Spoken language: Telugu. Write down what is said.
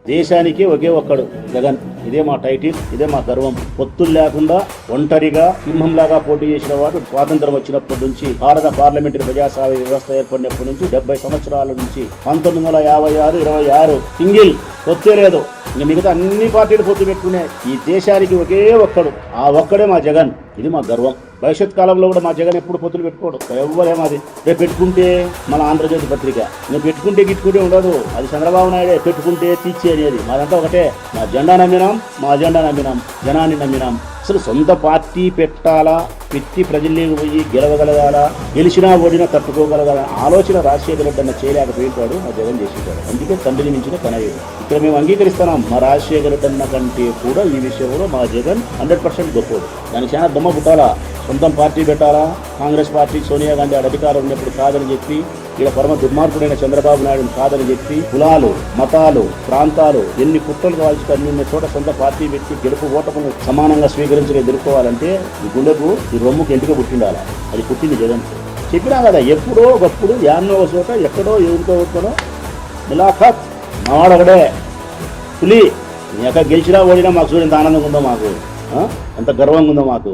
దేశానికి ఒకే ఒక్కడు జగన్. ఇదే మా టైటిల్, ఇదే మా గర్వం. పొత్తులు లేకుండా ఒంటరిగా సింహంలాగా పోటీ చేసిన వాడు స్వాతంత్రం వచ్చినప్పటి నుంచి, భారత పార్లమెంటరీ ప్రజాస్వామ్య వ్యవస్థ ఏర్పడినప్పటి నుంచి 70 సంవత్సరాల నుంచి 1956, 26 సింగిల్ పొత్తే లేదు. ఇంకా మిగతా అన్ని పార్టీలు పొత్తు పెట్టుకునే ఈ దేశానికి ఒకే ఒక్కడు, ఆ ఒక్కడే మా జగన్. ఇది మా గర్వం. భవిష్యత్ కాలంలో కూడా మా జగన్ ఎప్పుడు పొత్తులు పెట్టుకోడు. ఎవ్వరేమాది రేపు పెట్టుకుంటే మన ఆంధ్రజ్యోతి పత్రిక, నువ్వు పెట్టుకుంటే గిట్టుకుంటే ఉండదు. అది చంద్రబాబు నాయుడే పెట్టుకుంటే తీర్చి అనేది. మాదంతా ఒకటే. మా జెండా నమ్మినాం, మా అజెండా నమ్మినాం, జనాన్ని నమ్మినాం. అసలు సొంత పార్టీ పెట్టాలా, పెట్టి ప్రజల్లోకి పోయి గెలవగలగాలా, గెలిచినా ఓడినా తట్టుకోగలగాల ఆలోచన రాజశేఖర రెడ్డి అన్న చేయలేకపోయింటాడు, మా జగన్ చేసేటాడు. అందుకే తండ్రిని మించిన కనయ్యడు. ఇక్కడ మేము అంగీకరిస్తున్నాం, మా రాజశేఖర రెడ్డి అన్న కంటే కూడా ఈ విషయంలో మా జగన్ 100% గొప్పోడు. దానికి చాలా దమ్మ పుట్టాలా. సొంతం పార్టీ పెట్టాలా, కాంగ్రెస్ పార్టీ సోనియా గాంధీ అధికారం ఉన్నప్పుడు కాదని చెప్పి, ఇక్కడ పరమ దుర్మార్గుడైన చంద్రబాబు నాయుడు కాదని చెప్పి, కులాలు, మతాలు, ప్రాంతాలు ఎన్ని కుట్రలు కావాల్సి అన్ని చోట సొంత పార్టీ పెట్టి గెలుపు ఓటమును సమానంగా స్వీకరించగా ఎదుర్కోవాలంటే ఈ గుండెకు, ఈ రొమ్ముకు ఎంటిక పుట్టిండాలి. అది పుట్టింది జగన్. చెప్పినా కదా, ఎప్పుడో ఒకప్పుడు యాన్నో ఒక చోట ఎక్కడో ఎవరితో ఒకటో ములాఖాత్ మావాడొకడే పులి. నీ యొక్క గెలిచినా ఓడినా మాకు చూడంత ఆనందంగా ఉందో, మాకు ఎంత గర్వంగా ఉందో మాకు.